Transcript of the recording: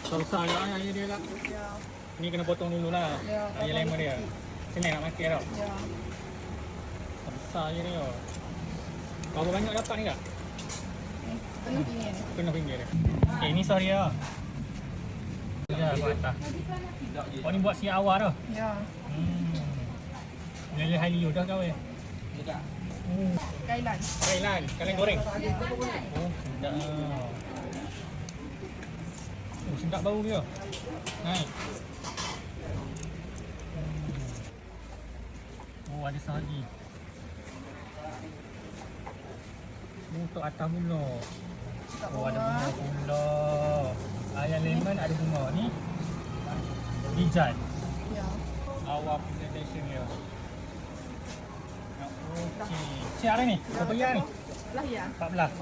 Besar je ayam dia lah. Ya. Ni kena potong dulu lah. Ya, Ayam lemon dia. Senang nak makan tau. Ya. Besar je dia. Berapa banyak dapat ni kak? Penuh pingin. Penuh pinggir dia. Okay, ni sorry lah. Ya, aku atas. Oh ni buat siap awal dah. Ya. Lele halio dah kau ya? Kailan. Kailan, kalian goreng? Oh, sedap. Oh, sedap bau dia. Naik. Oh, ada sagi. Untuk atas pula. Oh, ada bunga pula. Ayam lemon ada bunga ni. Hijau. Ya. Awal presentation dia. Okey. Siapa ni? Berapa yang ni? Lah ya. 14.